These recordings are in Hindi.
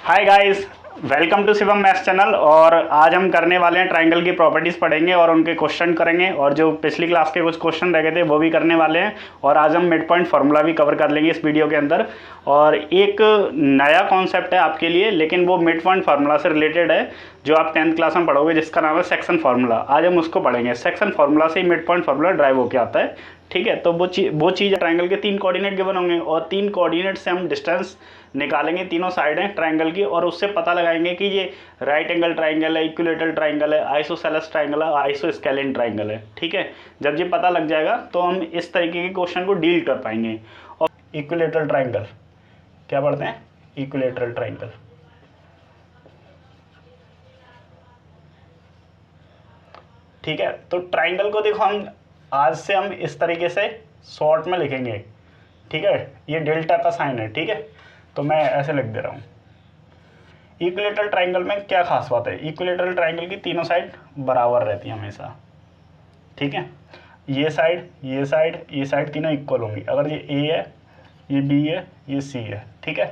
Hi guys, welcome to Shivam maths channel. और आज हम करने वाले हैं ट्राइंगल की प्रॉपर्टीज़ पढ़ेंगे और उनके क्वेश्चन करेंगे, और जो पिछली क्लास के कुछ क्वेश्चन रह गए थे वो भी करने वाले हैं। और आज हम मिड पॉइंट फार्मूला भी कवर कर लेंगे इस वीडियो के अंदर। और एक नया कॉन्सेप्ट है आपके लिए, लेकिन वो मिड पॉइंट फार्मूला से रिलेटेड है, जो आप 10th क्लास में पढ़ोगे, जिसका नाम है सेक्शन फार्मूला। आज हम उसको पढ़ेंगे। सेक्शन फार्मूला से ही मिड पॉइंट फार्मूला ड्राइव होकर आता है, ठीक है। तो वो चीज़ ट्राइंगल के 3 कोऑर्डिनेट गिवन होंगे, और 3 कोऑर्डिनेट से हम डिस्टेंस निकालेंगे, तीनों साइड हैं ट्राइंगल की, और उससे पता लगाएंगे कि ये राइट एंगल ट्राइंगल है, इक्विलेटरल ट्राइंगल है, आइसोसेलेस ट्राइंगल है, आइसोस्केलिन ट्राइंगल है, ठीक है। जब ये पता लग जाएगा तो हम इस तरीके के क्वेश्चन को डील कर पाएंगे। और इक्विलेटरल ट्राइंगल क्या पढ़ते हैं? इक्विलेटरल ट्राइंगल, ठीक है। तो ट्राइंगल को देखो, हम आज से हम इस तरीके से शॉर्ट में लिखेंगे, ठीक है। ये डेल्टा का साइन है, ठीक है। तो मैं ऐसे लिख दे रहा हूँ। इक्विलेटरल ट्राइंगल में क्या खास बात है? इक्विलेटरल ट्राइंगल की तीनों साइड बराबर रहती हैं हमेशा, ठीक है। ये साइड, ये साइड, ये साइड तीनों इक्वल होंगी। अगर ये ए है, ये बी है, ये सी है, ठीक है।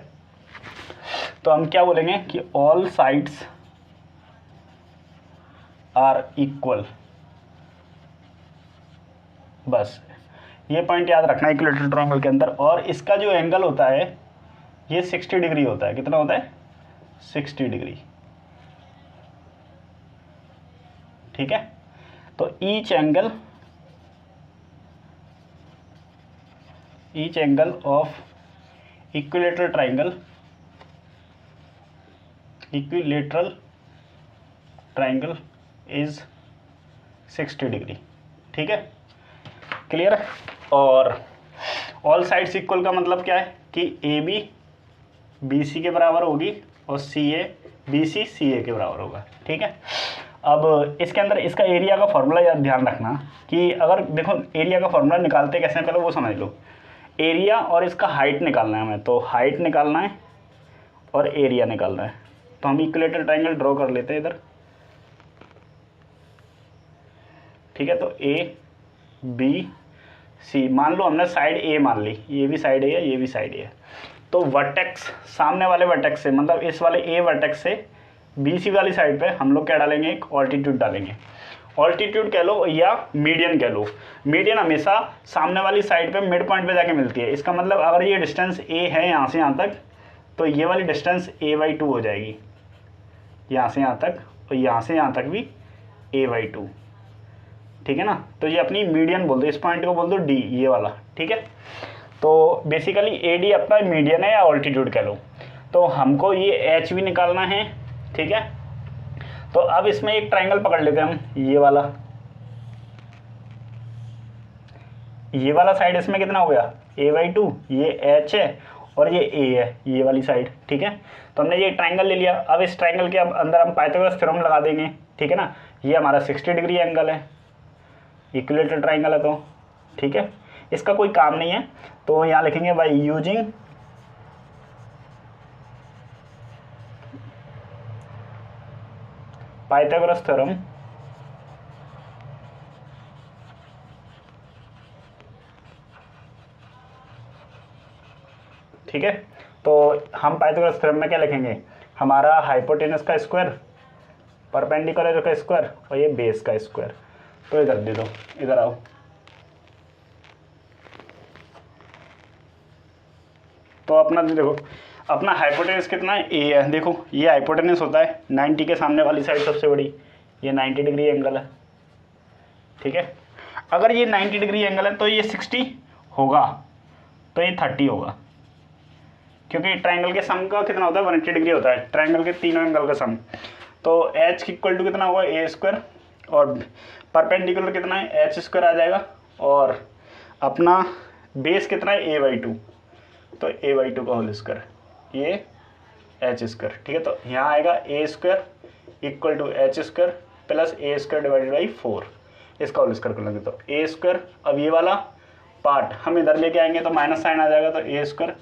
तो हम क्या बोलेंगे कि ऑल साइड्स आर इक्वल। बस ये पॉइंट याद रखना इक्विलेटरल ट्रायंगल के अंदर। और इसका जो एंगल होता है ये 60 डिग्री होता है। कितना होता है? 60 डिग्री, ठीक है। तो each angle of equilateral triangle is 60 degree, ठीक है। क्लियर है? और ऑल साइड्स इक्वल का मतलब क्या है कि ए बी बी सी के बराबर होगी, और सी ए बी सी सी ए के बराबर होगा, ठीक है। अब इसके अंदर इसका एरिया का फॉर्मूला याद ध्यान रखना कि अगर देखो एरिया का फॉर्मूला निकालते कैसे हैं पहले वो समझ लो। एरिया और इसका हाइट निकालना है हमें, तो हाइट निकालना है और एरिया निकालना है। तो हम इक्विलेटरल ट्राइंगल ड्रॉ कर लेते हैं इधर, ठीक है। तो ए बी सी, मान लो हमने साइड ए मान ली, ये भी साइड ए है, ये भी साइड ए है। तो वर्टेक्स, सामने वाले वर्टेक्स से, मतलब इस वाले ए वर्टेक्स से बी सी वाली साइड पे हम लोग क्या डालेंगे? एक ऑल्टीट्यूड डालेंगे। ऑल्टीट्यूड कह लो या मीडियन कह लो। मीडियन हमेशा सामने वाली साइड पे मिड पॉइंट पे जाके मिलती है। इसका मतलब अगर ये डिस्टेंस ए है यहाँ से यहाँ तक, तो ये वाली डिस्टेंस a/2 हो जाएगी, यहाँ से यहाँ तक, और यहाँ से यहाँ तक भी a/2, ठीक है ना। तो ये अपनी मीडियन बोल दो, इस पॉइंट को बोल दो डी, ये वाला, ठीक है। तो बेसिकली ए डी अपना मीडियन है या ऑल्टीट्यूड कह लो। तो हमको ये एच भी निकालना है, ठीक है। तो अब इसमें एक ट्राइंगल पकड़ लेते हैं हम, ये वाला साइड इसमें कितना हो गया? a/2, ये एच है और ये ए है, ये वाली साइड, ठीक है। तो हमने ये ट्राइंगल ले लिया। अब इस ट्राइंगल के अंदर हम पाइथागोरस थ्योरम लगा देंगे, ठीक है ना। ये हमारा 60 डिग्री एंगल है, इक्विलेटरल ट्राइंगल है, तो ठीक है। इसका कोई काम नहीं है, तो यहाँ लिखेंगे बाय यूजिंग पाइथागोरस थ्योरम, ठीक है। तो हम पाइथागोरस थ्योरम में क्या लिखेंगे? हमारा हाइपोटेनस का स्क्वायर, परपेंडिकुलर का स्क्वायर, और ये बेस का स्क्वायर। तो इधर दे दो, इधर आओ। तो अपना देखो, अपना हाइपोटेनस कितना है? ए है। देखो ये हाइपोटेनस होता है 90 के सामने वाली साइड सबसे बड़ी, ये 90 डिग्री एंगल है, ठीक है। अगर ये 90 डिग्री एंगल है तो ये 60 होगा, तो ये 30 होगा, क्योंकि ट्राइंगल के सम का कितना होता है? 180 डिग्री होता है ट्राइंगल के तीनों एंगल का सम। तो एच इक्वल टू कितना होगा? ए स्क्वायर, और परपेंडिकुलर कितना है? एच स्क्वायर आ जाएगा, और अपना बेस कितना है? a/2, तो a/2 का होल स्क्वायर, ये एच स्क्वायर, ठीक है। तो यहाँ आएगा a square equal to h square plus a square divided by 4, इसका होल स्क्वायर कर लेंगे तो ए स्क्वायर। अब ये वाला पार्ट हम इधर लेके आएंगे तो माइनस साइन आ जाएगा, तो ए स्क्वायर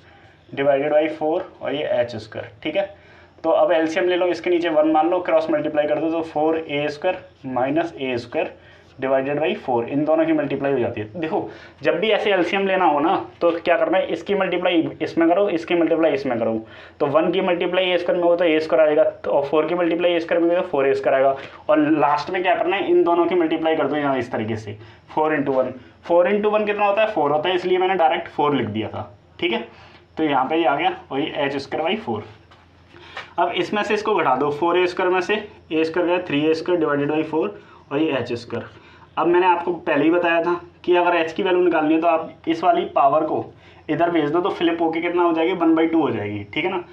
डिवाइडेड बाई 4 और ये एच स्क्वायर, ठीक है। तो अब एलसीएम ले लो, इसके नीचे 1 मान लो, क्रॉस मल्टीप्लाई कर दो, तो 4a² minus a² divided by 4, इन दोनों की मल्टीप्लाई हो जाती है। देखो जब भी ऐसे एलसीएम लेना हो ना तो क्या करना है, इसकी मल्टीप्लाई इसमें करो, इसकी मल्टीप्लाई इसमें करो, तो 1 की मल्टीप्लाई ए स्क्वायर में हो तो ए स्क्वायर आएगा, और 4 की मल्टीप्लाई ए स्क्वायर में हो तो 4 ए स्क्वायर आएगा, और लास्ट में क्या करना है, इन दोनों की मल्टीप्लाई कर दो यहाँ इस तरीके से, 4 इंटू 1, 4 इंटू 1 कितना होता है, 4 होता है, इसलिए मैंने डायरेक्ट 4 लिख दिया था। ठीक है, तो यहाँ पे ये आ गया वही एच स्क्वायर बाई 4। अब इसमें से इसको घटा दो, 4 ए स्क्वायर में से ए स्क्वायर गया 3 ए स्क्वायर डिवाइडेड बाई 4 और ये एच स्क्वायर। अब मैंने आपको पहले ही बताया था कि अगर एच की वैल्यू निकालनी है तो आप इस वाली पावर को इधर भेज दो तो फ्लिप होके कितना हो जाएगी, 1/2 हो जाएगी। ठीक है ना,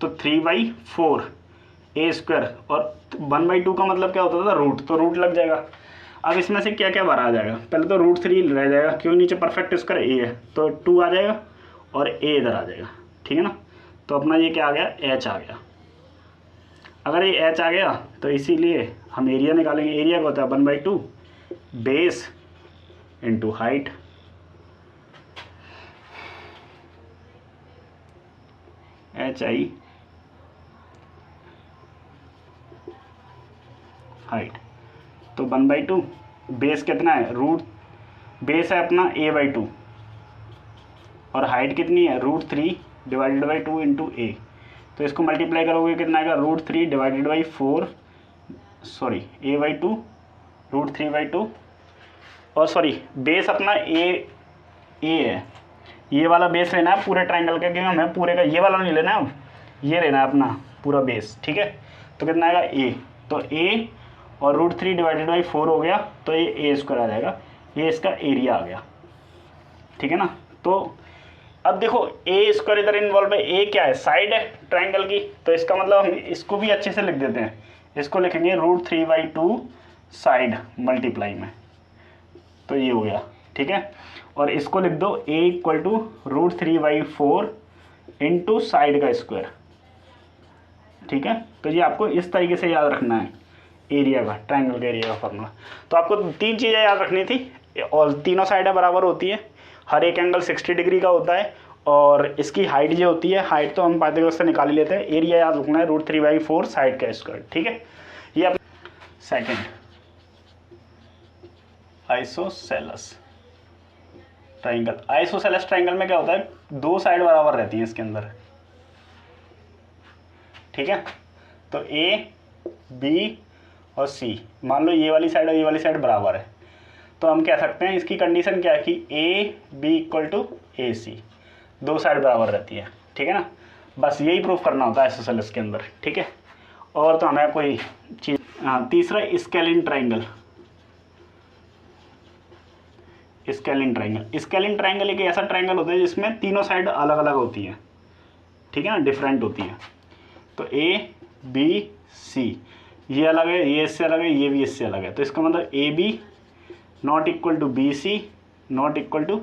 तो 3/4 ए स्क्वायर, और 1/2 का मतलब क्या होता था, रूट, तो रूट लग जाएगा। अब इसमें से क्या क्या बाहर आ जाएगा, पहले तो √3 रह जाएगा क्यों, नीचे परफेक्ट स्क्वायर ए है तो 2 आ जाएगा और ए इधर आ जाएगा। ठीक है ना, तो अपना ये क्या आ गया, एच आ गया। अगर ये एच आ गया तो इसीलिए हम एरिया निकालेंगे, एरिया का होता है 1/2 base into height. H I height, तो 1/2 बेस कितना है, रूट बेस है अपना a/2 और हाइट कितनी है, √3 डिवाइडेड बाई 2 इंटू ए, तो इसको मल्टीप्लाई करोगे कितना आएगा, √3 डिवाइडेड बाई 4, सॉरी a/2 √3/2, और सॉरी बेस अपना ए है, ये वाला बेस लेना है पूरे ट्राइंगल का, क्योंकि हमें पूरे का ये वाला नहीं लेना है, ये लेना है अपना पूरा बेस। ठीक है, तो कितना आएगा ए, तो ए और √3 डिवाइडेड बाई 4 हो गया, तो ये ए स्क्वायर आ जाएगा, ये इसका एरिया आ गया। ठीक है ना, तो अब देखो ए स्क्वायर इधर इन्वॉल्व है, ए क्या है, साइड है ट्राइंगल की, तो इसका मतलब हम इसको भी अच्छे से लिख देते हैं, इसको लिखेंगे √3/2 साइड मल्टीप्लाई में, तो ये हो गया। ठीक है, और इसको लिख दो a equal to √3/4 into side का स्क्वायर। ठीक है, तो ये आपको इस तरीके से याद रखना है एरिया का, ट्राइंगल का एरिया का फॉर्मूला। तो आपको 3 चीज़ें याद रखनी थी, और तीनों साइडें बराबर होती है, हर एक एंगल 60 डिग्री का होता है, और इसकी हाइट जो होती है, हाइट तो हम पाइथागोरस से निकाल ही लेते हैं, एरिया याद रखना है √3/4 साइड का स्क्वायर। ठीक है, ये आप second isosceles triangle. Isosceles triangle में क्या होता है, 2 साइड बराबर रहती हैं इसके अंदर। ठीक है, तो ए बी और सी, मान लो ये वाली साइड और ये वाली साइड बराबर है, तो हम कह सकते हैं इसकी कंडीशन क्या है कि A B equal to A C, 2 side बराबर रहती है। ठीक है ना, बस यही प्रूफ करना होता है आइसोसेलेस के अंदर। ठीक है, और तो हमें कोई चीज़, हाँ तीसरा scalene triangle. Scalene triangle, scalene triangle एक ऐसा ट्राइंगल होता है जिसमें तीनों साइड अलग अलग होती है। ठीक है ना, डिफरेंट होती है, तो ए बी सी ये अलग है, ये इससे अलग है, ये भी इससे अलग है, तो इसका मतलब A B not equal to B C not equal to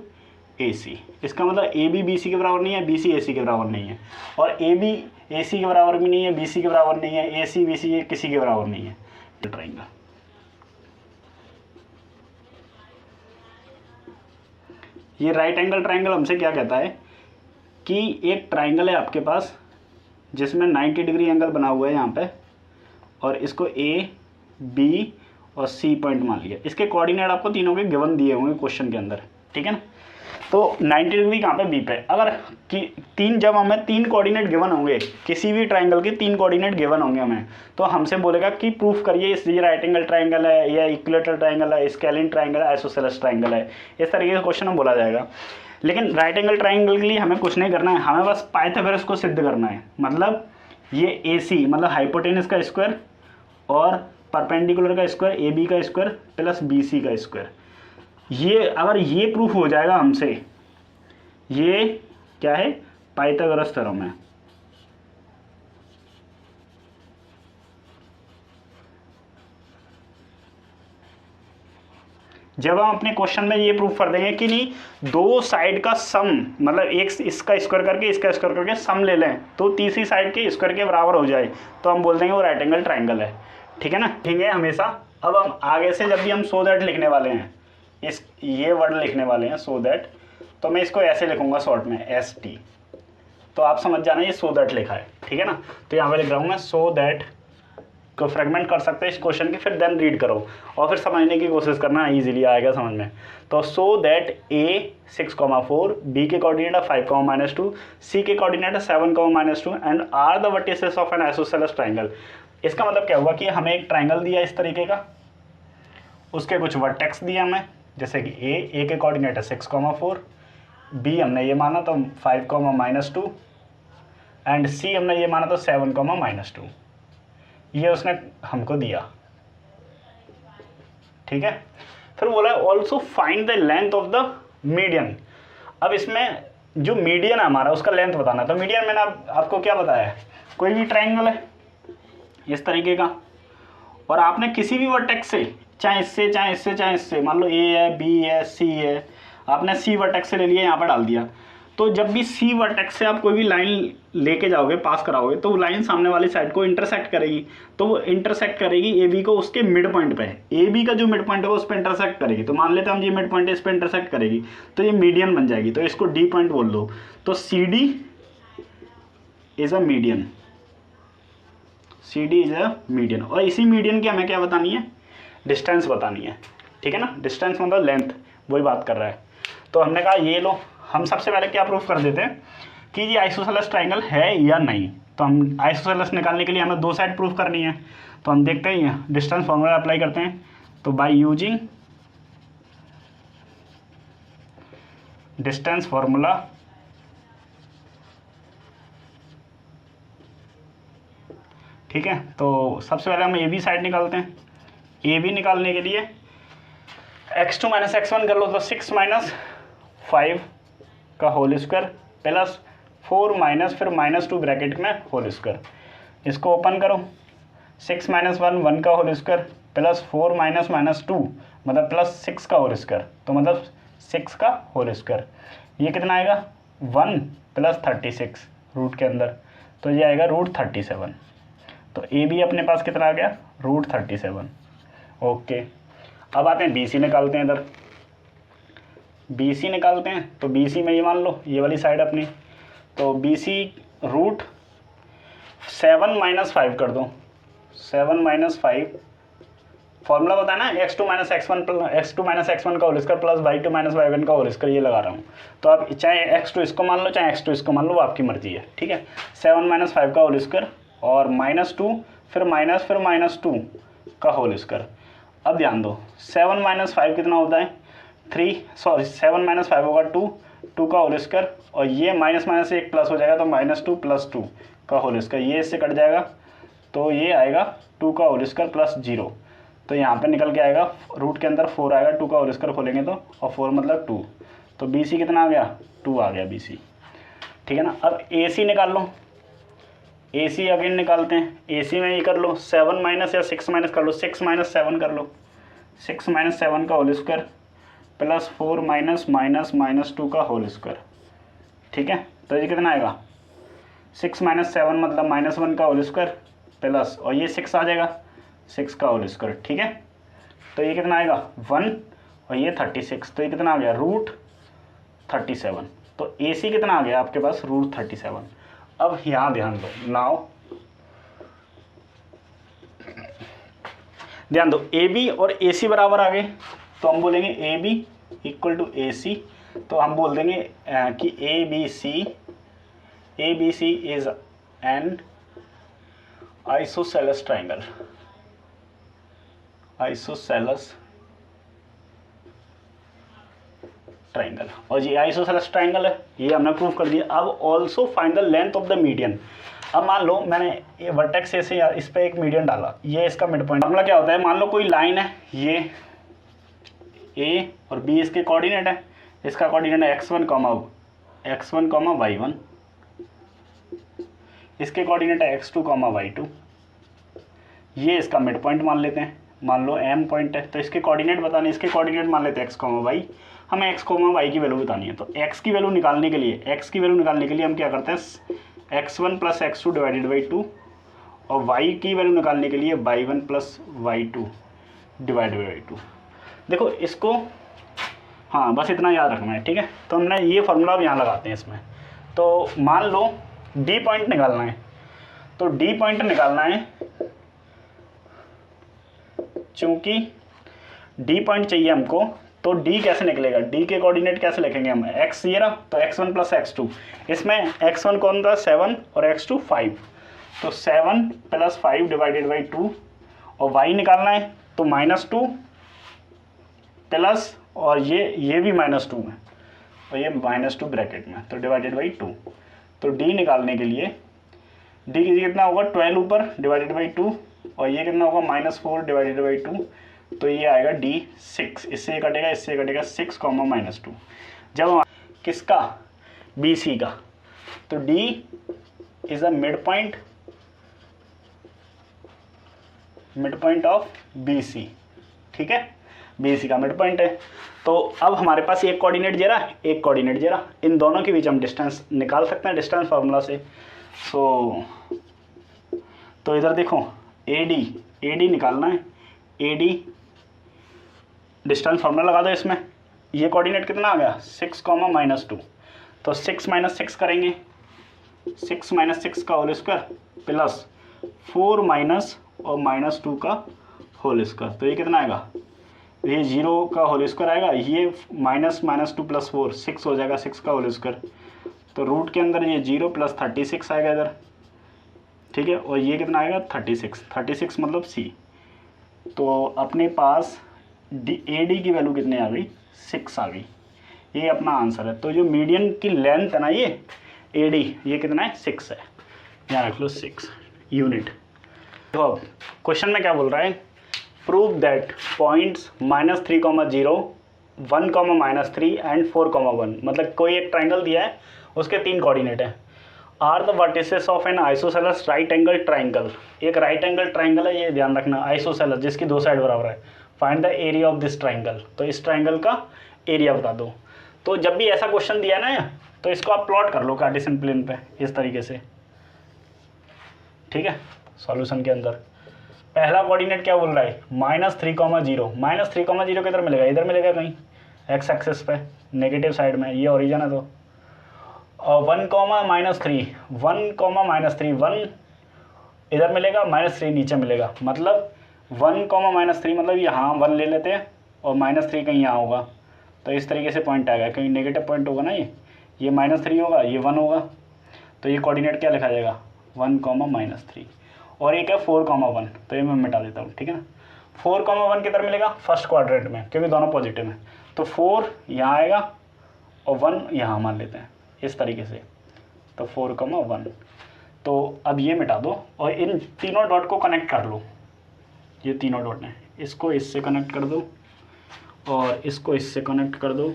A C. इसका मतलब ए बी बी सी के बराबर नहीं है, बी सी ए सी के बराबर नहीं है, और ए बी ए सी के बराबर भी नहीं है, बी सी के बराबर नहीं है, ए सी बी सी किसी के बराबर नहीं है। ट्राइंगल ये राइट एंगल ट्राइंगल हमसे क्या कहता है कि एक ट्राइंगल है आपके पास जिसमें 90 डिग्री एंगल बना हुआ है यहाँ पे, और इसको ए बी और सी पॉइंट मान लिया, इसके कोऑर्डिनेट आपको तीनों के गिवन दिए होंगे क्वेश्चन के अंदर। ठीक है ना, तो 90 डिग्री कहाँ पे, बी पे। अगर जब हमें 3 कोऑर्डिनेट गिवन होंगे, किसी भी ट्राइंगल के 3 कोऑर्डिनेट गिवन होंगे हमें, तो हमसे बोलेगा कि प्रूफ करिए ये राइट एंगल ट्राइंगल है या इक्विलेटरल ट्राइंगल है, स्केलिन ट्राइंगल है, आइसोसेलेस ट्राइंगल है, इस तरीके का क्वेश्चन में बोला जाएगा। लेकिन राइट एंगल ट्राइंगल के लिए हमें कुछ नहीं करना है, हमें बस पाइथागोरस को सिद्ध करना है। मतलब ये ए सी मतलब हाइपोटेनस का स्क्वायर और परपेंडिकुलर का स्क्वायर, ए बी का स्क्वायर प्लस बी सी का स्क्वायर, ये अगर ये प्रूफ हो जाएगा हमसे, ये क्या है, पाइथागोरस थ्योरम है। जब हम अपने क्वेश्चन में ये प्रूफ कर देंगे कि नहीं 2 साइड का सम, मतलब एक इसका स्क्वायर करके इसका स्क्वायर करके सम ले लें तो तीसरी साइड के स्क्वायर के बराबर हो जाए, तो हम बोल देंगे वो राइट एंगल ट्राइंगल है। ठीक है ना, ठीक है हमेशा। अब हम आगे से जब भी हम सो दैट लिखने वाले हैं, ये वर्ड लिखने वाले हैं सो दैट, तो मैं इसको ऐसे लिखूंगा शॉर्ट में एस टी, तो आप समझ जाना ये सो दैट लिखा है। ठीक है ना, तो यहाँ पे लिख रहा हूँ मैं सो दैट को फ्रेगमेंट कर सकते हैं इस क्वेश्चन की, फिर देन रीड करो और फिर समझने की कोशिश करना, इजीली आएगा समझ में। तो सो दैट ए 6,4, बी के कोऑर्डिनेट है 5,-2, सी के कोऑर्डिनेट है 7,-2 and are the vertices of an isosceles triangle. इसका मतलब क्या हुआ कि हमें एक ट्राइंगल दिया इस तरीके का, उसके कुछ वर्टेक्स दिया हमें, जैसे कि ए के कोऑर्डिनेट है 6,4, बी हमने ये माना तो 5,-2 एंड सी हमने ये माना तो 7,-2, ये उसने हमको दिया, ठीक है। फिर बोला also find the length of the median. अब इसमें जो मीडियन है हमारा उसका लेंथ बताना है। तो मीडियन मैंने आपको क्या बताया है, कोई भी ट्राइंगल है इस तरीके का और आपने किसी भी वर्टेक्स से, चाहे इससे चाहे इससे चाहे इससे, मान लो ए है, बी है, सी है, आपने सी वर्टेक्स से ले लिया, यहाँ पर डाल दिया। तो जब भी सी वर्टेक्स से आप कोई भी लाइन लेके जाओगे, पास कराओगे, तो वो लाइन सामने वाली साइड को इंटरसेक्ट करेगी। तो वो इंटरसेक्ट करेगी ए बी को उसके मिड पॉइंट पे, ए बी का जो मिड पॉइंट है वो उस पर इंटरसेक्ट करेगी। तो मान लेते हैं हम ये मिड पॉइंट है, इस पर इंटरसेक्ट करेगी, तो ये मीडियन बन जाएगी। तो इसको डी पॉइंट बोल दो। तो C D is a median, C D is a median. और इसी मीडियन की हमें क्या बतानी है, डिस्टेंस बतानी है, ठीक है ना। डिस्टेंस मतलब लेंथ, वही बात कर रहा है। तो हमने कहा ये लो, हम सबसे पहले क्या प्रूफ कर देते हैं कि ये आइसोसेलेस ट्राइंगल है या नहीं। तो हम आइसोसेलेस निकालने के लिए हमें दो साइड प्रूफ करनी है। तो हम देखते हैं, डिस्टेंस फॉर्मूला अप्लाई करते हैं। तो बाय यूजिंग डिस्टेंस फॉर्मूला, ठीक है। तो सबसे पहले हम ए बी साइड निकालते हैं। ए बी निकालने के लिए x2 - x1 कर लो, तो 6 - 5 का होल स्क्वायर प्लस 4 फिर -2 ब्रैकेट में होल स्क्वायर। इसको ओपन करो, 6 - 1 का होल स्क्वायर प्लस 4 - -2 मतलब प्लस 6 का होल स्क्वायर, तो मतलब 6 का होल स्क्वायर। ये कितना आएगा 1 + 36 रूट के अंदर, तो ये आएगा √37। तो ए बी अपने पास कितना आ गया √37। ओके, अब आते हैं बी सी निकालते हैं। इधर बी सी निकालते हैं। तो बी सी में ये मान लो ये वाली साइड अपनी, तो बी सी √7 - 5 कर दो। 7 - 5 फॉर्मूला बताया ना, x2 - x1 का whole square plus y2 - y1 का होल स्क्वायर, ये लगा रहा हूँ। तो आप चाहे x2 इसको मान लो, चाहे x2 इसको मान लो, आपकी मर्जी है, ठीक है। 7 - 5 का होल स्क्वायर और -2 फिर -2 का होल स्क्वायर। अब ध्यान दो, 7 - 5 कितना होता है 3, सॉरी 7 - 5 होगा 2 का होल स्क्वायर, और ये माइनस से एक प्लस हो जाएगा, तो -2 + 2 का होल स्क्वायर, ये इससे कट जाएगा, तो ये आएगा 2 का होल स्क्वायर प्लस 0। तो यहाँ पे निकल के आएगा, रूट के अंदर 4 आएगा, 2 का होल स्क्वायर खोलेंगे तो, और 4 मतलब 2, तो बी सी कितना आ गया 2 आ गया बी सी, ठीक है ना। अब ए सी निकाल लो, ए सी अगेन निकालते हैं। ए सी में ये कर लो 7 माइनस या 6 माइनस कर लो, 6 - 7 कर लो, 6 - 7 का होल स्क्वायर प्लस 4 -2 का होल स्क्वायर, ठीक है। तो ये कितना आएगा 6 - 7 मतलब -1 का होल स्क्वायर प्लस, और ये 6 आ जाएगा 6 का होल स्क्वायर, ठीक है। तो ये कितना आएगा 1 और ये 36, तो ये कितना आ गया √37। तो ए सी कितना आ गया आपके पास √37। अब यहाँ ध्यान दो, नाउ ध्यान दो, ए बी और ए सी बराबर आ गए, तो हम बोलेंगे ए बी = ए सी। तो हम बोल देंगे कि A B C is an isosceles triangle, isosceles triangle. और ये आइसोसेलेस ट्राइंगल है, ये हमने प्रूव कर दिया। अब also find the length of the median. अब मान लो मैंने ये वर्टेक्स से इस पर एक मीडियन डाला, ये इसका मिड पॉइंट। फॉर्मूला क्या होता है, मान लो कोई लाइन है, ये ए और बी इसके कोऑर्डिनेट है, इसका कोऑर्डिनेट है x1, y1, इसके कोऑर्डिनेट है x2, y2, ये इसका मिड पॉइंट मान लेते हैं। मान लो m पॉइंट है, तो इसके कोऑर्डिनेट बताने, इसके कोऑर्डिनेट मान लेते हैं x, y। हमें x, y की वैल्यू बतानी है। तो x की वैल्यू निकालने के लिए हम क्या करते हैं, x1 + x2 / 2, और y की वैल्यू निकालने के लिए y1 + y2 / 2। देखो इसको, हाँ बस इतना याद रखना है, ठीक है। तो हमने ये फार्मूला अब यहाँ लगाते हैं इसमें। तो मान लो डी पॉइंट निकालना है, तो डी पॉइंट निकालना है चूँकि डी पॉइंट चाहिए हमको, तो डी कैसे निकलेगा, डी के कोऑर्डिनेट कैसे लिखेंगे हम, एक्स ये रहा तो x1 प्लस x2, इसमें x1 कौन था 7 और x2 5, तो 7 प्लस 5 डिवाइडेड बाई 2, और y निकालना है तो -2 प्लस, और ये भी -2 में और ये -2 ब्रैकेट में, तो डिवाइडेड बाई 2। तो d निकालने के लिए d कितना होगा 12 ऊपर डिवाइडेड बाई 2, और ये कितना होगा -4 डिवाइडेड बाई 2, तो ये आएगा d 6, इससे ये कटेगा, इससे ये कटेगा 6, -2। जब हम किसका, BC का, तो d is a mid point of BC, ठीक है, BC का मिड पॉइंट है। तो अब हमारे पास एक कोऑर्डिनेट दे रहा है, एक कोऑर्डिनेट दे रहा, इन दोनों के बीच हम डिस्टेंस निकाल सकते हैं डिस्टेंस फार्मूला से। तो इधर देखो AD निकालना है, AD डिस्टेंस फार्मूला लगा दो इसमें, ये कोऑर्डिनेट कितना आ गया 6, -2, तो 6 - 6 करेंगे, 6 - 6 का होल स्क्वायर प्लस 4 माइनस और -2 का होल स्क्वायर, तो ये कितना आएगा, ये 0 का होल स्क्वायर आएगा, ये -2 प्लस 4 6 हो जाएगा, 6 का होल स्क्वायर, तो रूट के अंदर ये 0 प्लस 36 आएगा इधर, ठीक है, और ये कितना आएगा 36 मतलब C। तो अपने पास AD की वैल्यू कितनी आ गई 6 आ गई, ये अपना आंसर है। तो जो मीडियन की लेंथ है ना ये AD, ये कितना है 6 है, यहाँ रख लो 6 यूनिट। तो अब क्वेश्चन में क्या बोल रहा है, प्रूव दैट पॉइंट्स -3, 0, 1, -3 एंड 4, 1, मतलब कोई एक ट्राइंगल दिया है, उसके 3 कोऑर्डिनेट हैं, are the vertices of an isosceles right angle triangle, एक राइट एंगल ट्राइंगल है, ये ध्यान रखना, आइसोसेलेस जिसकी 2 साइड बराबर है, find the area of this triangle, तो इस ट्राइंगल का एरिया बता दो। तो जब भी ऐसा क्वेश्चन दिया ना, तो इसको आप प्लॉट कर लो कार्टेशियन प्लेन पे इस तरीके से, ठीक है। सॉल्यूशन के अंदर पहला कोऑर्डिनेट क्या बोल रहा है -3, 0, -3, 0 किधर मिलेगा, इधर मिलेगा कहीं एक्स एक्सिस पे नेगेटिव साइड में, ये ओरिजिन है, तो और 1, -3, 1 इधर मिलेगा, -3 नीचे मिलेगा, मतलब 1, -3 मतलब यहाँ 1 ले लेते हैं और -3 कहीं यहाँ होगा, तो इस तरीके से पॉइंट आएगा, कहीं नेगेटिव पॉइंट होगा ना, ये -3 होगा, ये 1 होगा, तो ये कोऑर्डिनेट क्या लिखा जाएगा 1, -3, और एक है 4, 1, तो ये मैं मिटा देता हूँ, ठीक है ना। 4, 1 किधर मिलेगा फर्स्ट क्वाड्रेंट में, क्योंकि दोनों पॉजिटिव हैं, तो 4 यहाँ आएगा और 1 यहाँ मान लेते हैं इस तरीके से, तो 4, 1। तो अब ये मिटा दो और इन तीनों डॉट को कनेक्ट कर लो, ये तीनों डॉट हैं, इसको इससे कनेक्ट कर दो और इसको इससे कनेक्ट कर दो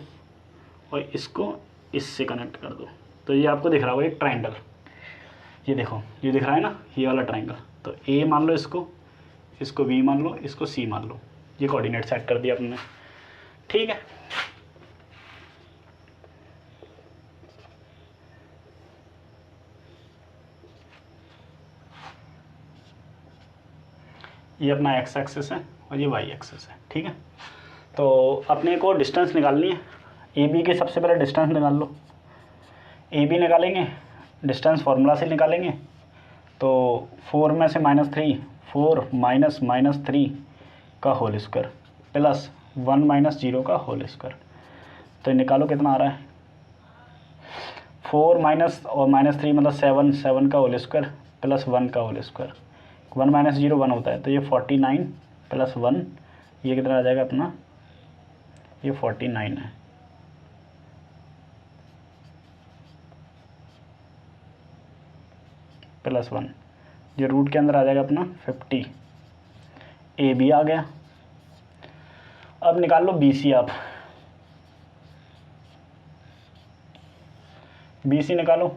और इसको इससे कनेक्ट कर दो, तो ये आपको दिख रहा होगा एक ट्राइंगल, ये देखो ये दिख रहा है ना, ये वाला ट्राइंगल, तो A मान लो, इसको B मान लो, इसको C मान लो, ये कोऑर्डिनेट सेट कर दिया आपने, ठीक है। ये अपना x एक्सिस है और ये y एक्सिस है, ठीक है। तो अपने को डिस्टेंस निकालनी है, AB की सबसे पहले डिस्टेंस निकाल लो, AB निकालेंगे डिस्टेंस फार्मूला से निकालेंगे, तो 4 में से -3, 4 -3 का होल स्क्वायर प्लस 1 - 0 का होल स्क्वायर, तो निकालो कितना आ रहा है, 4 माइनस और -3 मतलब 7 का होल स्क्वायर प्लस 1 का होल स्क्वायर, 1 - 0 1 होता है, तो ये 49 प्लस 1, ये कितना आ जाएगा अपना, ये 49 है, प्लस 1, ये रूट के अंदर आ जाएगा अपना 50, AB आ गया। अब निकाल लो BC, आप BC निकालो,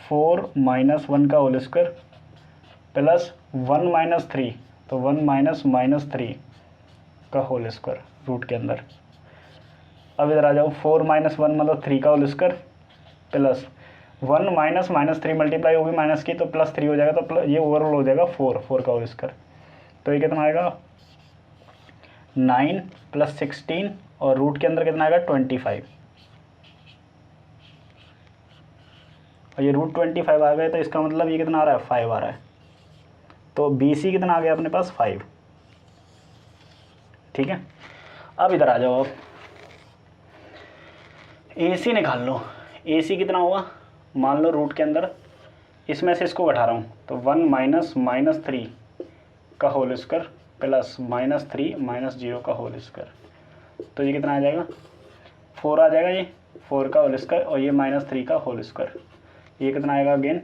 4 - 1 का होल स्क्वायर प्लस 1 - 3, तो 1 - -3 का होल स्क्वायर रूट के अंदर। अब इधर आ जाओ, 4 - 1 मतलब 3 का होल स्क्वायर प्लस 1 - -3 मल्टीप्लाई होगी माइनस की, तो +3 हो जाएगा, तो ये ओवरऑल हो जाएगा 4 का होल स्क्वायर, तो ये कितना आएगा 9 + 16 और रूट के अंदर कितना आएगा 25, और ये रूट 25 आ गए, तो इसका मतलब ये कितना आ रहा है 5 आ रहा है, तो BC कितना आ गया अपने पास 5, ठीक है। अब इधर आ जाओ, अब AC निकाल लो। AC कितना होगा, मान लो रूट के अंदर इसमें से इसको घटा रहा हूँ तो 1 माइनस 3 का होल स्क्वायर प्लस -3 -0 का होल स्क्वायर, तो ये कितना आ जाएगा, 4 आ जाएगा, ये 4 का होल स्क्वायर और ये -3 का होल स्क्वायर, ये कितना आएगा अगेन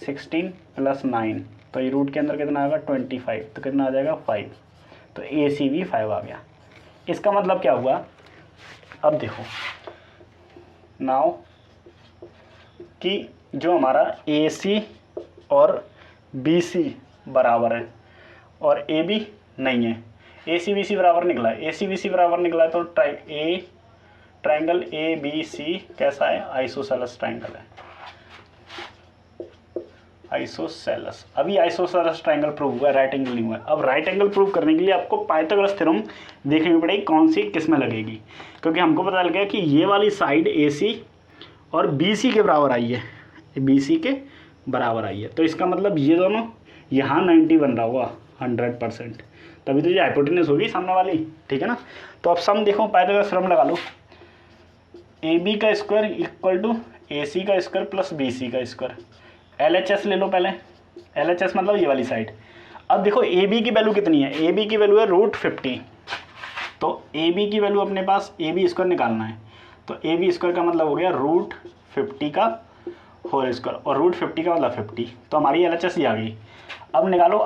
16 + 9, तो ये रूट के अंदर कितना आएगा 25, तो कितना आ जाएगा 5, तो AC भी 5 आ गया। इसका मतलब क्या हुआ, अब देखो नाउ कि जो हमारा AC और BC बराबर है और AB नहीं है, AC BC बराबर निकला है, AC BC बराबर निकला है, तो ट्राइंगल ABC कैसा है, आइसोसेलेस ट्राइंगल है, आइसोसेलेस। अभी आइसोसेलेस ट्राइंगल प्रूव हुआ है, राइट एंगल नहीं हुआ है। अब राइट एंगल प्रूव करने के लिए आपको पाइथागोरस थ्योरम देखनी पड़ेगी, कौन सी किस में लगेगी, क्योंकि हमको पता लग गया कि ये वाली साइड AC और BC के बराबर आई है, BC के बराबर आई है, तो इसका मतलब ये दोनों यहाँ 90 बन रहा होगा 100%, तभी तो ये हाइपोटेन्यूज होगी सामने वाली, ठीक है ना। तो अब सम देखो, पाइथागोरस थ्योरम लगा लो, AB का स्क्वायर इक्वल टू AC का स्क्वायर प्लस BC का स्क्वायर, LHS ले लो पहले, LHS मतलब ये वाली साइड। अब देखो AB की वैल्यू कितनी है, AB की वैल्यू है √50, तो AB की वैल्यू अपने पास AB स्क्वायर निकालना है, तो AB स्क्वायर का मतलब हो गया √50 का होल स्क्वायर और √50 का मतलब 50, तो हमारी LHS ही आ गई। अब निकालो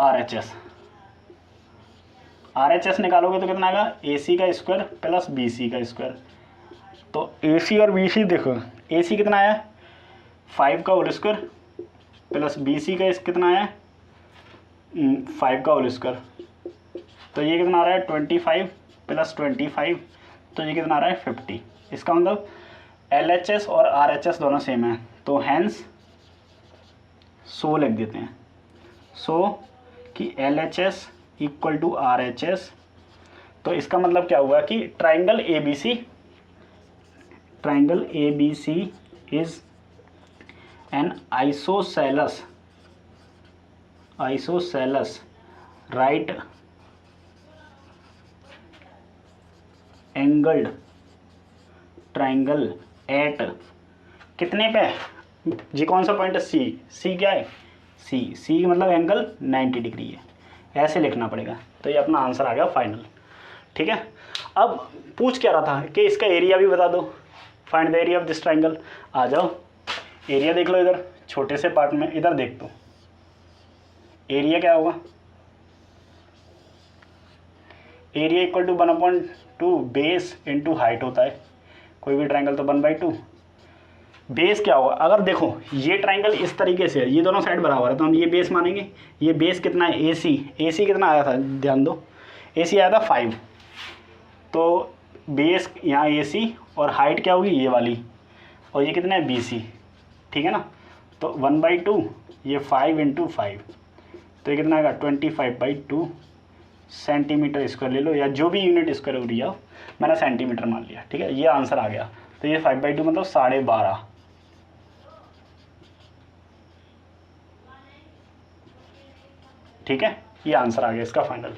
RHS निकालोगे तो कितना आएगा, AC का स्क्वायर प्लस BC का स्क्वायर, तो AC और BC देखो, AC कितना आया 5 का होल स्क्वायर प्लस BC का कितना आया 5 का होल स्क्वायर, तो ये कितना आ रहा है 25 + 25, तो ये कितना आ रहा है 50। इसका मतलब LHS और RHS दोनों सेम है, तो हैंस सो लिख देते हैं, सो कि LHS इक्वल टू RHS, तो इसका मतलब क्या हुआ कि triangle ABC is an isosceles right angled triangle at कितने पे, जी कौन सा पॉइंट है, सी क्या है, सी मतलब एंगल 90 डिग्री है, ऐसे लिखना पड़ेगा, तो ये अपना आंसर आ गया फाइनल, ठीक है। अब पूछ क्या रहा था कि इसका एरिया भी बता दो, find the area of this triangle, आ जाओ एरिया देख लो, इधर छोटे से पार्ट में इधर देख दो, एरिया क्या होगा, area equal to 1/2 base into height होता है, कोई भी ट्राइंगल तो 1/2, बेस क्या होगा, अगर देखो ये ट्राइंगल इस तरीके से है, ये दोनों साइड बराबर है, तो हम ये बेस मानेंगे, ये बेस कितना है AC कितना आया था, ध्यान दो AC आया था 5, तो बेस यहाँ AC और हाइट क्या होगी ये वाली, और ये कितना है BC, ठीक है ना, तो 1/2 ये 5 × 5, तो ये कितना आएगा 25/2 सेंटीमीटर स्क्वायर ले लो, या जो भी यूनिट स्क्वायर हो रही है, मैंने सेंटीमीटर मान लिया, ठीक है, ये आंसर आ गया। तो ये 5/2 मतलब 12.5, ठीक है, ये आंसर आ गया इसका फाइनल।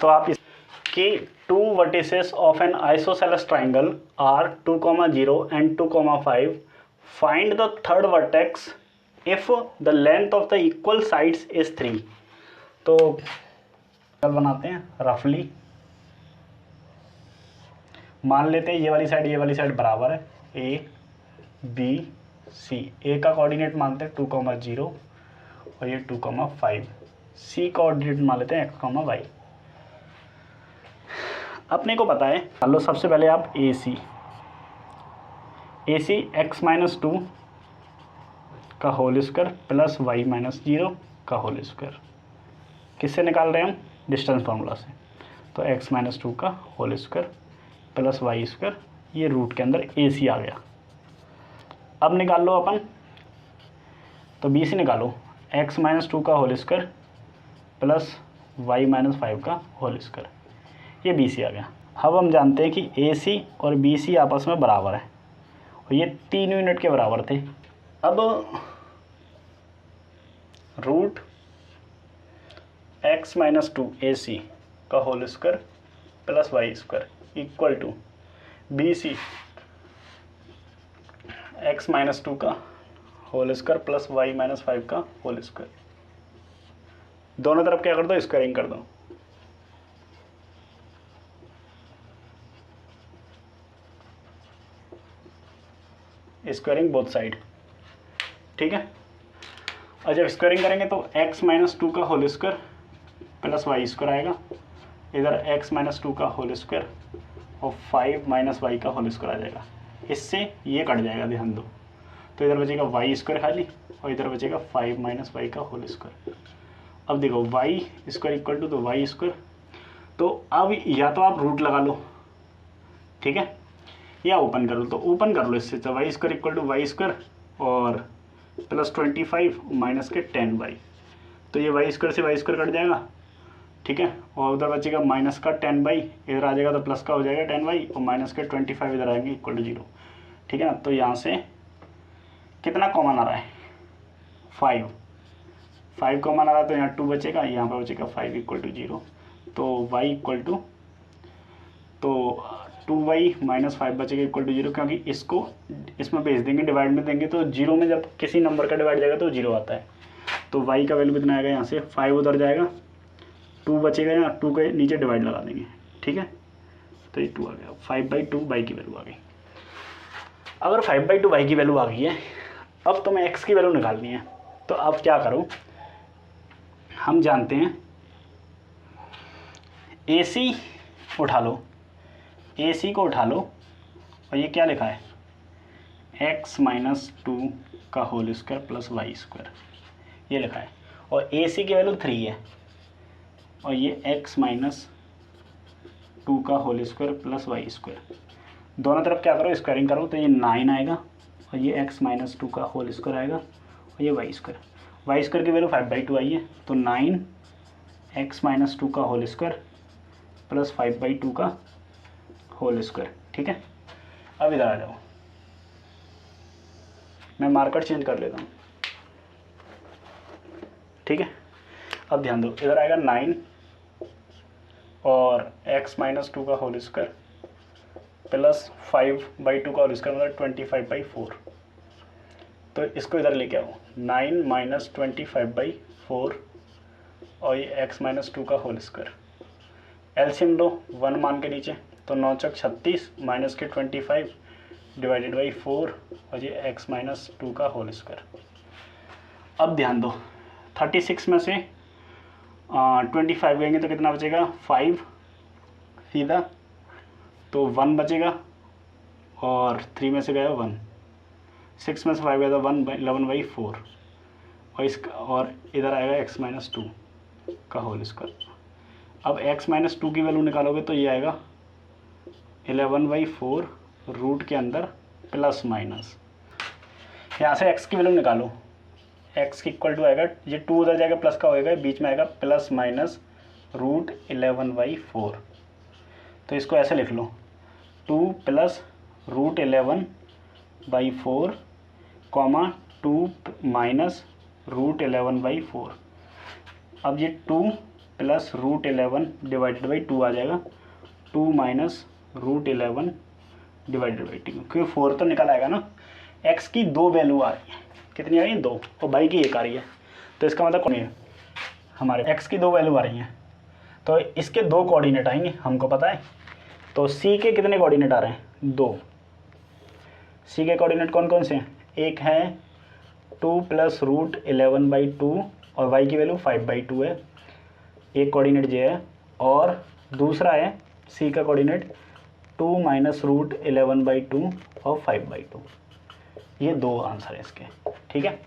तो आप इस कि 2 vertices of an isosceles triangle are 2,0 and 2,5, find the third vertex if the length of the equal sides is 3। तो कल बनाते हैं रफली, मान लेते हैं ये वाली साइड बराबर है, ABC, A का कोऑर्डिनेट मानते हैं 2,0 और ये 2,5, C का कोऑर्डिनेट मान लेते हैं x, y। अपने को पता है, मान लो सबसे पहले आप AC x-2 का होल स्क्वायर प्लस y-0 का होल स्क्वायर, किससे निकाल रहे हैं हम, डिस्टेंस फार्मूला से, तो x-2 का होल स्क्वायर प्लस y², ये रूट के अंदर AC आ गया। अब निकाल लो अपन, तो BC निकालो, x-2 का होल स्क्वायर प्लस y-5 का होल स्क्वायर, ये BC आ गया। अब हम जानते हैं कि AC और BC आपस में बराबर है और ये 3 यूनिट के बराबर थे। अब रूट x-2 AC का whole square plus Y square equal to B C X minus 2 का whole square plus Y minus 5 का होल स्क्वायर। दोनों तरफ क्या कर दो, स्क्वायरिंग कर दो। स्क्वायरिंग बोथ साइड, ठीक है। और जब स्क्वायरिंग करेंगे तो x माइनस 2 का whole square plus Y square आएगा, इधर x माइनस 2 का होल स्क्वायर और 5 माइनस वाई का होल स्क्वायर आ जाएगा। इससे ये कट जाएगा, ध्यान दो। तो इधर बचेगा वाई स्क्वायर खाली और इधर बचेगा 5 माइनस वाई का होल स्क्वायर। अब देखो वाई स्क्वायर इक्वल टू तो वाई स्क्वायर, तो अब या तो आप रूट लगा लो, ठीक है, या ओपन कर लो। तो ओपन कर लो इससे, तो Y square equal to Y square और प्लस 25 माइनस के 10 वाई, तो ये वाई स्क्वायर से वाई स्क्वायर कट जाएगा, ठीक है। और उधर बचेगा माइनस का 10 वाई, इधर आ जाएगा तो प्लस का हो जाएगा 10 वाई और माइनस के 25 इधर आएंगे इक्वल टू 0, ठीक है ना। तो यहाँ से कितना कॉमन आ रहा है, 5 कॉमन आ रहा है, तो यहाँ 2 बचेगा, यहाँ पर बचेगा 5 इक्वल टू 0। तो y इक्वल टू, तो 2y माइनस 5 बचेगा इक्वल टू 0, क्योंकि इसको इसमें भेज देंगे, डिवाइड में देंगे तो 0 में जब किसी नंबर का डिवाइड जाएगा तो 0 आता है। तो y का वैल्यू कितना आएगा, यहाँ से 5 उधर जाएगा, 2 बचेगा, यहाँ 2 के नीचे डिवाइड लगा देंगे, ठीक है। तो ये 2 आ गया, 5/2 y की वैल्यू आ गई। अगर 5/2 y की वैल्यू आ गई है, अब तुम्हें x की वैल्यू निकालनी है। तो अब क्या करो, हम जानते हैं AC उठा लो, AC को उठा लो, और ये क्या लिखा है, x माइनस 2 का whole square plus Y square, ये लिखा है। और AC की वैल्यू 3 है, और ये x माइनस 2 का whole square plus Y square. दोनों तरफ क्या करो, स्क्वायरिंग करो, तो ये 9 आएगा, और ये x माइनस 2 का होल स्क्वायर आएगा, और ये वाई स्क्वायर की वैल्यू 5/2 आई है, तो 9x माइनस 2 का होल स्क्वायर प्लस 5/2 का होल स्क्वायर, ठीक है। अब इधर आ जाओ, मैं मार्कर चेंज कर लेता हूँ, ठीक है। अब ध्यान दो, इधर आएगा 9 और x माइनस 2 का होल स्क्वायर प्लस 5/2 का होल स्क्वायर, मतलब 25/4। तो इसको इधर लेके आओ, 9 माइनस 25/4 और ये x माइनस 2 का होल स्क्वायर। एलसीएम लो 1 मान के नीचे, तो 9 चौक 36 माइनस के 25 डिवाइडेड बाई 4 और ये x माइनस 2 का होल स्क्वायर। अब ध्यान दो, 36 में से 25 गएंगे तो कितना बचेगा, 5 सीधा, तो 1 बचेगा, और 3 में से गया 1, 6 में से 5 गया तो 11/4, और इसका और इधर आएगा x माइनस 2 का होल स्क्वायर। अब x माइनस 2 की वैल्यू निकालोगे तो ये आएगा 11/4 रूट के अंदर प्लस माइनस, यहाँ से x की वैल्यू निकालो, x की इक्वल टू आएगा, ये 2 उधर जाएगा प्लस का होएगा, बीच में आएगा प्लस माइनस रूट 11/4। तो इसको ऐसे लिख लो, 2 plus root 11/4 comma 2 minus root 11/4। अब ये 2 प्लस रूट 11 डिवाइडेड बाई 2 आ जाएगा, 2 माइनस रूट 11 डिवाइडेड बाई 2, क्योंकि 4 तो निकल आएगा ना। x की 2 वैल्यू आ रही है, कितनी आ रही है, 2, और y की 1 आ रही है, तो इसका मतलब कौन है, हमारे x की 2 वैल्यू आ रही हैं, तो इसके 2 कोऑर्डिनेट आएंगे, हमको पता है। तो c के कितने कोऑर्डिनेट आ रहे हैं, 2। c के कोऑर्डिनेट कौन कौन से हैं, एक है 2 प्लस रूट 11/2 और y की वैल्यू 5/2 है, एक कोऑर्डिनेट ये है, और दूसरा है c का कोऑर्डिनेट 2 माइनस रूट 11/2 और 5/2। ये 2 आंसर है इसके, ठीक है।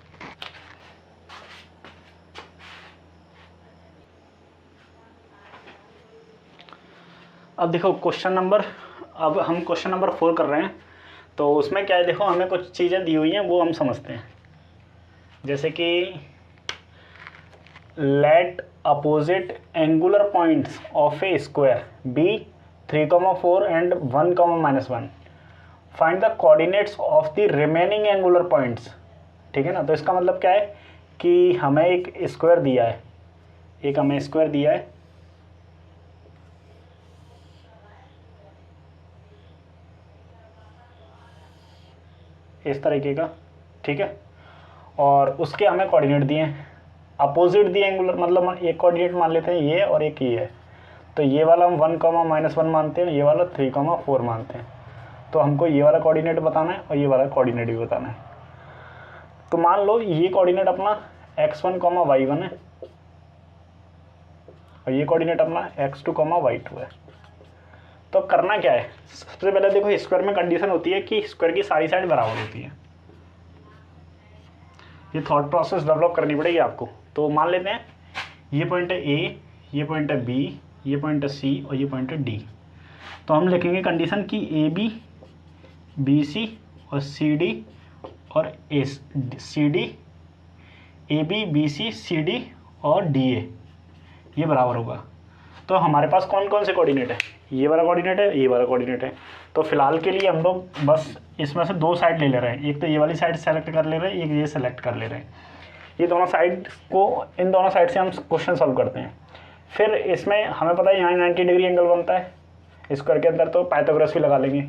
अब देखो क्वेश्चन नंबर, अब हम क्वेश्चन नंबर 4 कर रहे हैं। तो उसमें क्या है, देखो हमें कुछ चीज़ें दी हुई हैं वो हम समझते हैं, जैसे कि let opposite angular points of A square B 3, 4 and 1, -1 find the coordinates of the remaining angular points, ठीक है ना। तो इसका मतलब क्या है कि हमें एक स्क्वायर दिया है, एक हमें स्क्वायर दिया है, इस तरीके का, ठीक है। और उसके हमें कोऑर्डिनेट दिए हैं, अपोजिट दिए एंगुलर, मतलब एक कोऑर्डिनेट मान लेते हैं ये और एक ये है। तो ये वाला हम 1, -1 मानते हैं, ये वाला 3, 4 मानते हैं। तो हमको ये वाला कोऑर्डिनेट बताना है और ये वाला कोऑर्डिनेट भी बताना है। तो मान लो ये कोऑर्डिनेट अपना x1, y1 है और ये कोऑर्डिनेट अपना x2, y2 है। तो करना क्या है, सबसे पहले देखो स्क्वायर में कंडीशन होती है कि स्क्वायर की सारी साइड बराबर होती है। ये थॉट प्रोसेस डेवलप करनी पड़ेगी आपको। तो मान लेते हैं ये पॉइंट है ए, ये पॉइंट है बी, ये पॉइंट है सी और ये पॉइंट है डी। तो हम लिखेंगे कंडीशन कि ए बी, बी सी और सी डी और C D, A B C C D और डी ए ये बराबर होगा। तो हमारे पास कौन कौन से कोऑर्डिनेट है, ये वाला कोऑर्डिनेट है, ये वाला कोऑर्डिनेट है। तो फिलहाल के लिए हम लोग बस इसमें से दो साइड ले ले रहे हैं, एक तो ये वाली साइड सेलेक्ट कर ले रहे हैं, एक ये सेलेक्ट कर ले रहे हैं। ये दोनों साइड को, इन दोनों साइड से हम क्वेश्चन सॉल्व करते हैं। फिर इसमें हमें पता है यहाँ 90 डिग्री एंगल बनता है स्क्वायर के अंदर, तो पाइथागोरस भी लगा लेंगे।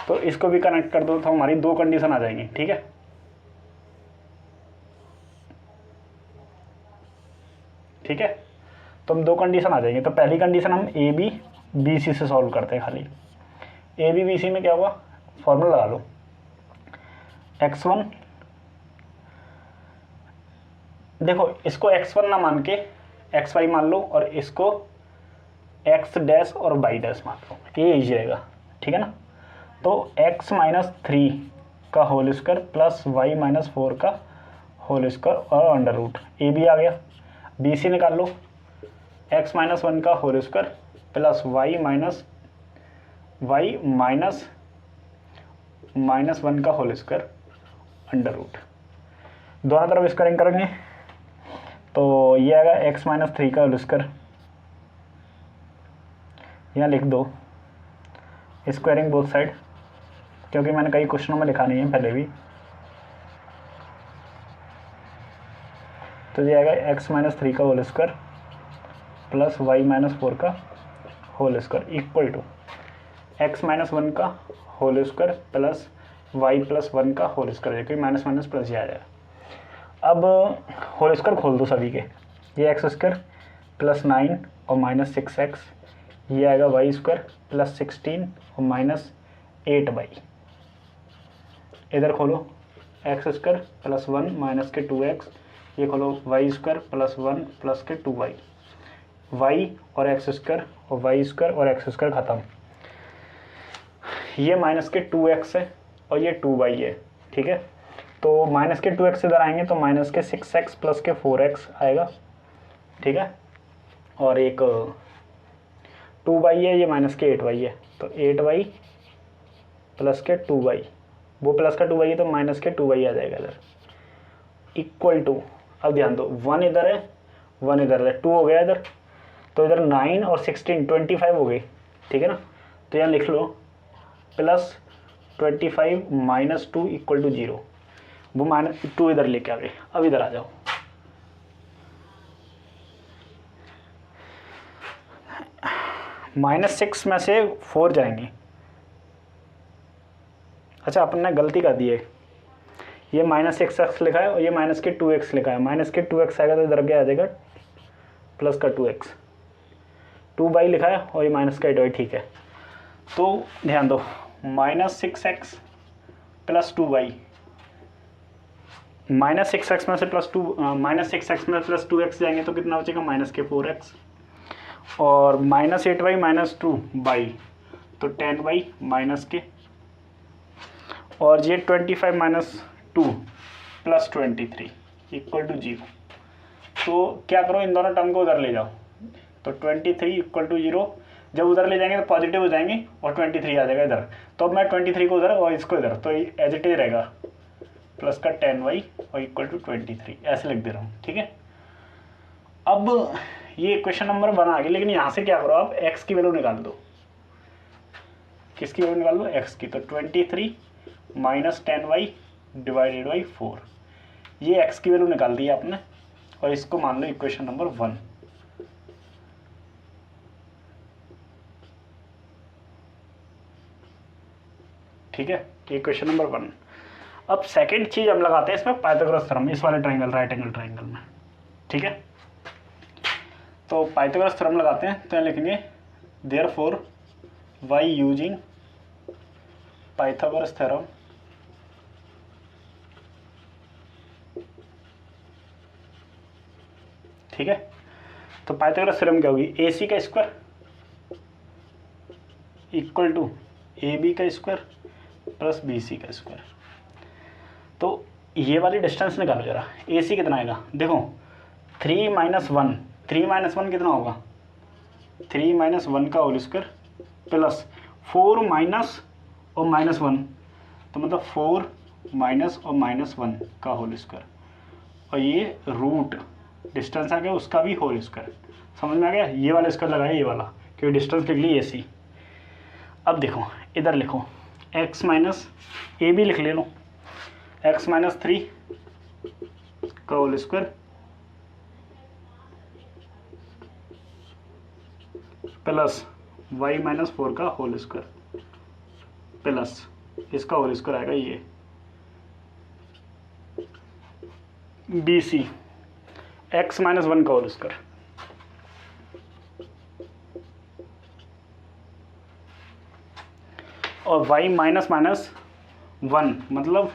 तो इसको भी कनेक्ट कर दो तो हमारी दो कंडीशन आ जाएंगी, ठीक है। ठीक है, तो हम दो कंडीशन आ जाएंगे। तो पहली कंडीशन हम ए बी बी सी से सॉल्व करते हैं। खाली ए बी बी सी में क्या हुआ, फॉर्मूला लगा लो, x1, देखो इसको x1 ना मान के xy मान लो और इसको x डैश और y डैश मान लो, ये इजी रहेगा, ठीक है ना। तो x-3 का होल स्क्वायर प्लस y-4 का होल स्क्वायर और अंडर रूट, ए बी आ गया। बी सी निकाल लो, x-1 का whole square plus y minus 1 का होल स्क्वायर अंडर रूट। दोनों तरफ स्क्वायरिंग करेंगे तो ये आएगा x-3 का होल स्क्वायर, यहाँ लिख दो स्क्वायरिंग बोथ साइड, क्योंकि मैंने कई क्वेश्चनों में लिखा नहीं है पहले भी। तो ये आएगा x-3 का होल स्क्वायर प्लस y-4 का whole square equal to x-1 का होल स्क्वायर प्लस y+1 का होल स्क्वायर, क्योंकि माइनस माइनस प्लस ही आ जाएगा। अब होल स्क्वायर खोल दो सभी के, ये x² प्लस 9 और माइनस 6x, ये आएगा y² प्लस 16 और माइनस 8y। इधर खोलो x² प्लस 1 माइनस के 2x, ये खोलो y² प्लस 1 प्लस के 2y, y और x² और y² और x² खत्म। ये माइनस के 2x है और ये 2y है, ठीक है। तो माइनस के 2x इधर आएंगे तो माइनस के 6x प्लस के 4x आएगा, ठीक है। और एक 2y है, ये माइनस के 8y है, तो 8y प्लस के 2y, वो प्लस का 2y है तो माइनस के 2y आ जाएगा इधर, इक्वल टू, अब ध्यान दो 1 इधर है 1 इधर है, 2 हो गया इधर, तो इधर 9 और 16 25 हो गई, ठीक है ना। तो यहाँ लिख लो प्लस 25 माइनस 2 इक्वल टू 0, वो माइनस 2 इधर लेके आ गए। अब इधर आ जाओ, -6 में से 4 जाएंगे। अच्छा अपन ने गलती कर दी है, ये -6x लिखा है और ये माइनस के 2x लिखा है, माइनस के 2x आएगा तो इधर क्या आ जाएगा प्लस का 2x, 2y लिखा है और ये माइनस का 8y, ठीक है। तो ध्यान दो -6x प्लस 2y, -6x में से -6x में प्लस 2x जाएंगे तो कितना बचेगा माइनस के 4x, और -8y माइनस 2y तो 10y माइनस के, और ये 25 माइनस 2 प्लस 23 इक्वल टू 0। तो क्या करो, इन दोनों टर्म को उधर ले जाओ, तो 23 इक्वल टू 0, जब उधर ले जाएंगे तो पॉजिटिव हो जाएंगे और 23 आ जाएगा इधर। तो अब मैं 23 को उधर और इसको इधर, तो एज इट इज रहेगा प्लस का 10y और इक्वल टू 23, ऐसे लिख दे रहा हूँ, ठीक है। अब ये क्वेश्चन नंबर 1 आ गया, लेकिन यहाँ से क्या करो आप x की वैल्यू निकाल दो। किसकी वैल्यू निकाल दो, x की। तो 23 माइनस 10y डिवाइडेड बाई 4, ये x की वैल्यू निकाल दी आपने और इसको मान लो इक्वेशन नंबर 1। ठीक है, इक्वेशन नंबर 1। अब सेकंड चीज़ हम लगाते हैं इसमें पाइथागोरस थ्योरम, इस वाले ट्राइंगल, राइट एंगल ट्राइंगल में, ठीक है। तो पाइथागोरस थ्योरम लगाते हैं, तो यहाँ लिखेंगे therefore by using Pythagoras theorem ठीक है। तो पाइथागोरस थ्योरम क्या होगी, AC का स्क्वायर इक्वल टू AB का स्क्वायर प्लस BC का स्क्वायर। तो ये वाली डिस्टेंस निकालो जरा, AC कितना आएगा, देखो 3 - 1, 3 - 1 कितना होगा, 3 - 1 का होल स्क्वायर प्लस 4 माइनस और -1, तो मतलब 4 माइनस और -1 का होल स्क्वायर, और ये रूट डिस्टेंस आ गया उसका भी होल स्क्वायर। समझ में आ गया, ये वाला स्क्वायर लगाया ये वाला, क्योंकि डिस्टेंस लिख ली AC। अब देखो इधर लिखो x माइनस AB लिख ले लो, x - 3 का होल स्क्वायर प्लस y - 4 का होल स्क्वायर प्लस इसका होल स्क्वायर आएगा ये BC x - 1 का होल स्क्वायर और y माइनस माइनस 1 मतलब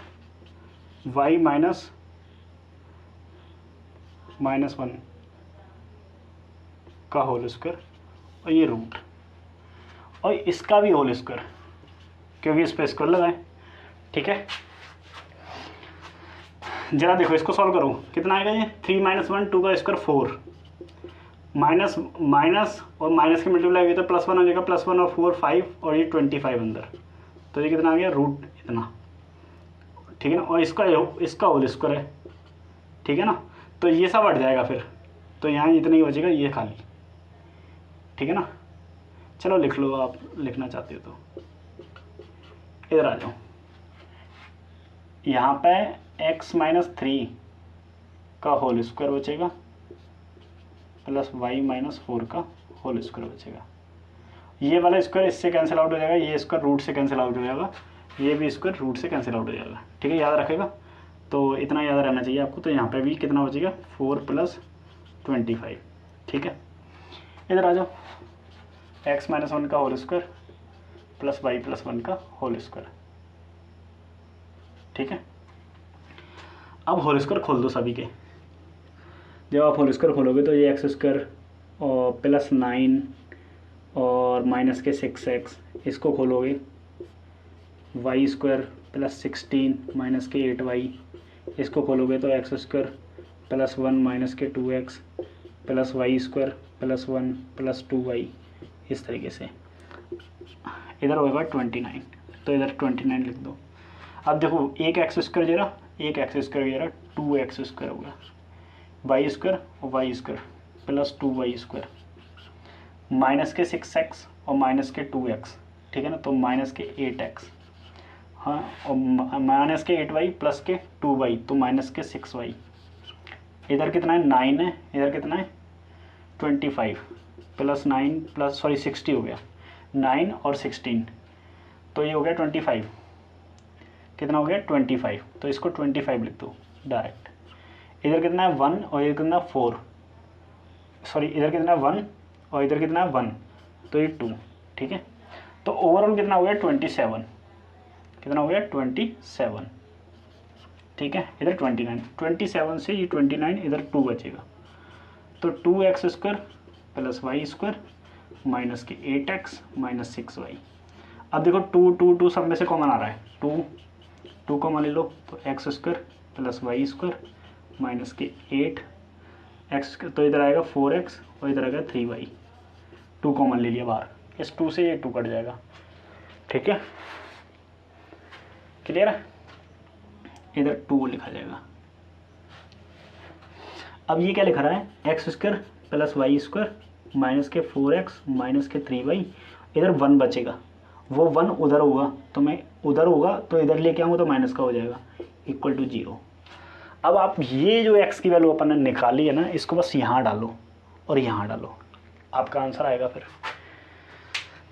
y माइनस 1 का होल स्क्वायर और ये रूट और इसका भी होल स्क्वायर, क्योंकि इस पे स्क्वायर लगाएं, ठीक है। जरा देखो इसको सॉल्व करो, कितना आएगा ये 3 - 1, 2 का स्क्वायर 4 माइनस माइनस और माइनस की मल्टीप्लाई हुई तो +1 हो जाएगा, +1 और 4 5 और ये 25 अंदर, तो ये कितना आ गया रूट इतना, ठीक है ना। और इसका होल स्क्वायर है, ठीक है ना, तो ये सब हट जाएगा फिर, तो यहाँ इतना ही बचेगा ये खाली, ठीक है ना। चलो लिख लो, आप लिखना चाहते हो तो इधर आ जाओ, यहाँ पे x - 3 का होल स्क्वायर बचेगा प्लस y - 4 का होल स्क्वायर बचेगा। ये वाला स्क्वायर इससे कैंसिल आउट हो जाएगा, ये स्क्वायर रूट से कैंसिल आउट हो जाएगा, ये भी स्क्वायर रूट से कैंसिल आउट हो जाएगा, ठीक है। याद रखेगा, तो इतना याद रहना चाहिए आपको। तो यहाँ पे भी कितना बचेगा 4 + 25, ठीक है। इधर आ जाओ, x - 1 का होल स्क्वायर प्लस y + 1 का होल स्क्वायर, ठीक है। अब होल स्क्वायर खोल दो सभी के, जब आप होल स्क्वायर खोलोगे तो ये x² और +9 और -6x, इसको खोलोगे y² +16 -8y, इसको खोलोगे तो x² +1 -2x plus y² +1 + 2y, इस तरीके से। इधर होगा 29, तो इधर 29 लिख दो। अब देखो एक x² जरा, एक x² जरा 2x² होगा, y² और y² प्लस 2y² माइनस के 6x और माइनस के 2x, ठीक है ना, तो माइनस के 8x, हाँ, और माइनस के 8y प्लस के 2y, तो माइनस के 6y। इधर कितना है 9 है, इधर कितना है 25 प्लस 9 प्लस 60 हो गया, 9 और 16, तो ये हो गया 25, कितना हो गया 25, तो इसको 25 लिख दो डायरेक्ट। इधर कितना है 1 और इधर कितना 4, सॉरी इधर कितना 1 और इधर कितना 1, तो ये 2, ठीक है। तो ओवरऑल कितना हो गया 27, कितना हो गया 27, ठीक है। इधर 27 से ये 29, इधर 2 बचेगा, तो 2x² प्लस y² माइनस के 8x माइनस 6y। अब देखो 2 सब में से कॉमन आ रहा है, 2 कॉमन ले लो, तो x² प्लस y² माइनस के 8x, तो इधर आएगा 4x और इधर आएगा 3y, 2 कॉमन ले लिया बाहर, इस 2 से ये 2 कट जाएगा, ठीक है। क्लियर है, इधर 2 लिखा जाएगा। अब ये क्या लिखा रहा है x² प्लस y² माइनस के 4x माइनस के 3y, इधर 1 बचेगा, वो 1 उधर होगा, तो मैं उधर होगा तो इधर लेके आऊँगा तो माइनस का हो जाएगा, इक्वल टू 0। अब आप ये जो x की वैल्यू अपन ने निकाली है ना, इसको बस यहाँ डालो और यहाँ डालो, आपका आंसर आएगा फिर।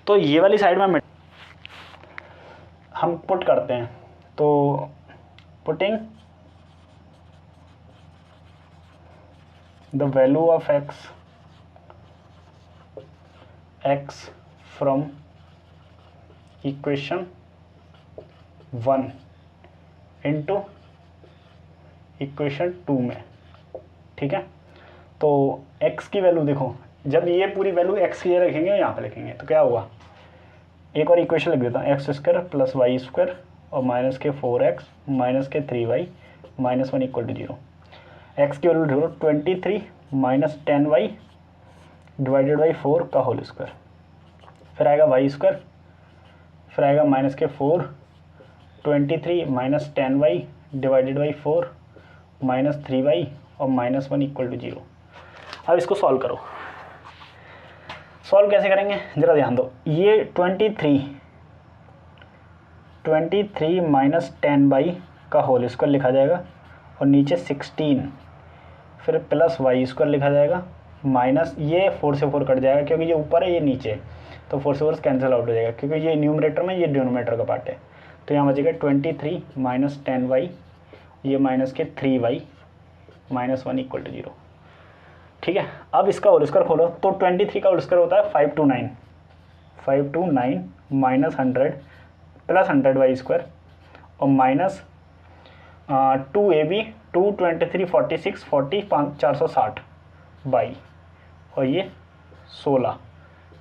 तो ये वाली साइड में हम पुट करते हैं, तो putting the value of x from equation 1 into equation 2 में, ठीक है। तो x की वैल्यू देखो, जब ये पूरी वैल्यू x की रखेंगे यहाँ पे लिखेंगे तो क्या होगा, एक और इक्वेशन लिख देता हूँ, X square plus Y square और माइनस के 4x माइनस के 3y minus 1 equal to 0। X की वैल्यू ढूंढो 23 माइनस 10y डिवाइडेड बाई 4 का होल स्क्वायर, फिर आएगा वाई स्क्वायर, फिर आएगा माइनस के 4 23 minus 10y divided by 4 minus 3y और माइनस 1 इक्वल टू 0। अब इसको सॉल्व करो। सॉल्व कैसे करेंगे ज़रा ध्यान दो, ये 23 माइनस 10y का होल स्क्वायर लिखा जाएगा और नीचे 16, फिर प्लस वाई स्क्वायर लिखा जाएगा, माइनस ये 4 से 4 कट जाएगा क्योंकि ये ऊपर है ये नीचे है, तो 4 से 4 कैंसिल आउट हो जाएगा क्योंकि ये न्यूमरेटर में ये डिनोमिनेटर का पार्ट है। तो यहाँ बचेगा 23 माइनस 10y, ये माइनस के 3y माइनस 1 इक्वल टू 0, ठीक है। अब इसका होल स्क्वायर खोलो तो 23 का होल स्क्वायर होता है 529 माइनस 100 प्लस 100y स्क्वायर और माइनस 2ab 223 46 40 460 बाई और ये 16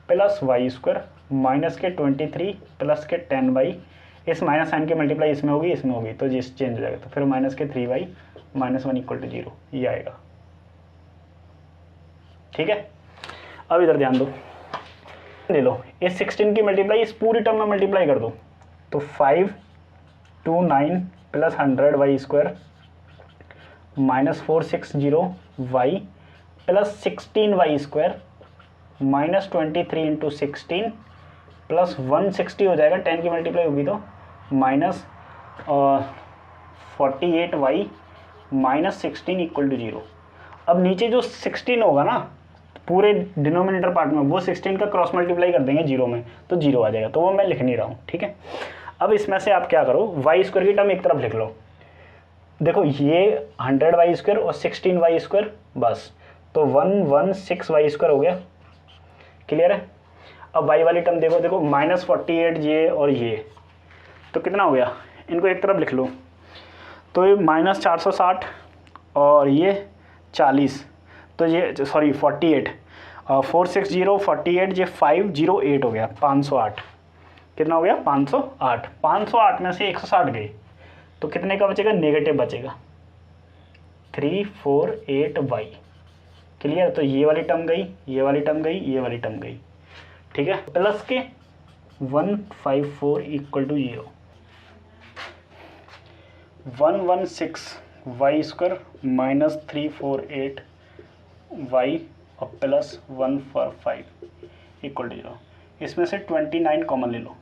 प्लस वाई स्क्वायर माइनस के 23 प्लस के 10y, इस माइनस साइन की मल्टीप्लाई इसमें होगी तो जिस चेंज हो जाएगा, तो फिर माइनस के 3y माइनस 1 इक्वल टू 0 ये आएगा, ठीक है। अब इधर ध्यान दो, ले लो इस 16 की मल्टीप्लाई इस पूरी टर्म में मल्टीप्लाई कर दो, तो 529 plus 100y square minus 460y plus 16y square minus 23 into 16 plus 160 हो जाएगा, 10 की मल्टीप्लाई होगी तो minus 48y minus 16 equal to 0। अब नीचे जो 16 होगा ना पूरे डिनोमिनेटर पार्ट में, वो 16 का क्रॉस मल्टीप्लाई कर देंगे 0 में तो 0 आ जाएगा, तो वो मैं लिख नहीं रहा हूँ, ठीक है। अब इसमें से आप क्या करो, वाई स्क्वायर की टर्म एक तरफ लिख लो, देखो ये 100y स्क्वायर और 16y स्क्वायर बस, तो 116y स्क्वायर हो गया, क्लियर है। अब y वाली टर्म देखो माइनस 48 ये और ये, तो कितना हो गया, इनको एक तरफ लिख लो, तो ये माइनस 460 और ये 40, तो ये सॉरी 48 460 48 ये 508 हो गया 508, कितना हो गया 508 में से 160 गए तो कितने का बचेगा, नेगेटिव बचेगा 348y, क्लियर। तो ये वाली टर्म गई, ये वाली टर्म गई, ये वाली टर्म गई, ठीक है। प्लस के 154 equal to 0, 116y square minus 348y और प्लस 145 इक्वल टू 0। इसमें से 29 कॉमन ले लो,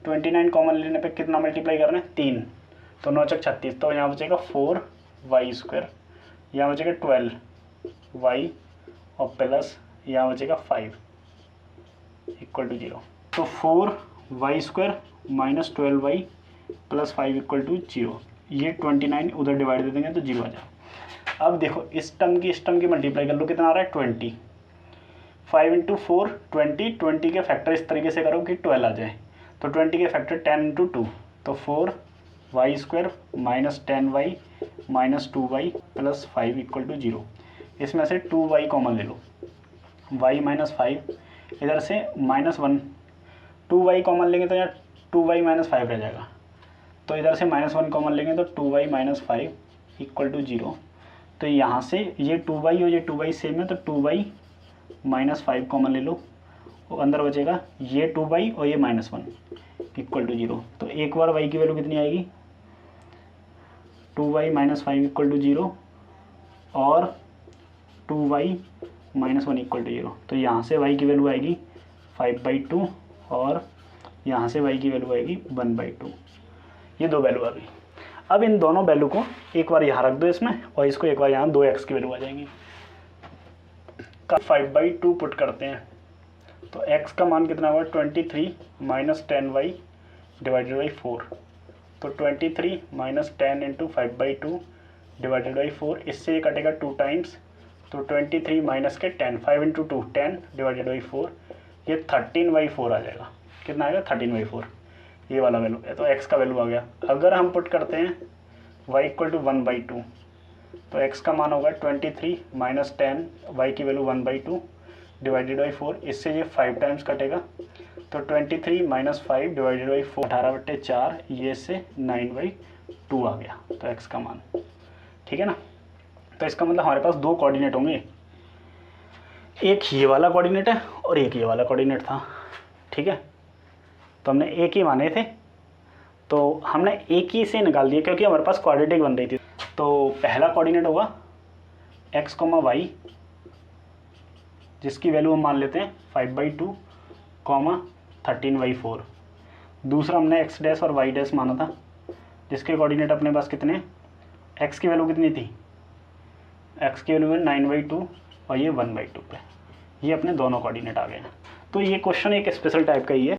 29 कॉमन लेने पे कितना मल्टीप्लाई करना है 3, तो 9 चक 36, तो यहाँ बचेगा 4y स्क्वायर, यहाँ बचेगा 12y और प्लस यहाँ बचेगा 5 इक्वल टू 0। तो 4y square minus 12y plus 5 equal to 0, ये 29 उधर डिवाइड दे देंगे तो 0 आ जाए। अब देखो इस टर्म की मल्टीप्लाई कर लो, कितना आ रहा है 20, 5 इंटू 4 20 के फैक्टर इस तरीके से करो कि 12 आ जाए, तो 20 के फैक्टर 10 इंटू 2, तो 4y square minus 10y minus 2y plus 5 equal to 0। इसमें से 2y कॉमन ले लो, y माइनस 5, इधर से माइनस 1, 2y कॉमन लेंगे तो यहाँ 2y माइनस 5 रह जाएगा, तो इधर से माइनस 1 कॉमन लेंगे तो 2y माइनस 5 इक्वल टू 0। तो यहाँ से ये 2y और ये 2y सेम है, तो 2y माइनस 5 कॉमन ले लो, और अंदर बचेगा ये 2y और ये माइनस 1 इक्वल टू 0। तो एक बार y की वैल्यू कितनी आएगी, 2y माइनस 5 इक्वल टू 0 और 2y माइनस 1 इक्वल टू 0। तो यहाँ से y की वैल्यू आएगी 5/2 और यहाँ से y की वैल्यू आएगी 1/2, ये दो वैल्यू आ गई। अब इन दोनों वैल्यू को एक बार यहाँ रख दो इसमें, और इसको एक बार यहाँ 2x की वैल्यू आ जाएंगी। 5/2 पुट करते हैं तो x का मान कितना होगा 23 माइनस 10y डिवाइडेड बाई 4 तो 23 माइनस 10 इंटू 5/2 डिवाइडेड बाई 4, इससे ये कटेगा 2 टाइम्स, तो 23 माइनस के 10, 5 इंटू 2 10 डिवाइडेड बाई 4, ये 13/4 आ जाएगा। कितना आएगा? 13/4, ये वाला वैल्यू है। तो x का वैल्यू आ गया। अगर हम पुट करते हैं y इक्वल टू 1/2, तो x का मान होगा 23 माइनस 10, y की वैल्यू 1/2 डिवाइडेड बाई 4, इससे ये 5 टाइम्स कटेगा, तो 23 माइनस 5 डिवाइडेड बाई 4, 18/4, ये से 9/2 आ गया, तो x का मान। ठीक है ना। तो इसका मतलब हमारे पास दो कोऑर्डिनेट होंगे, एक ये वाला कोऑर्डिनेट है और एक ये वाला कोऑर्डिनेट था। ठीक है, तो हमने एक ही माने थे, तो हमने एक ही से निकाल दिया क्योंकि हमारे पास क्वाड्रेटिक बन रही थी। तो पहला कोऑर्डिनेट होगा x, y, जिसकी वैल्यू हम मान लेते हैं 5/2, 13/4। दूसरा हमने x डैश और y डैश माना था, जिसके कोऑर्डिनेट अपने पास कितने, x की वैल्यू कितनी थी, x की वैल्यू है 9/2 और ये 1/2 पे, ये अपने दोनों कोऑर्डिनेट आ गए हैं। तो ये क्वेश्चन एक स्पेशल टाइप का ही है।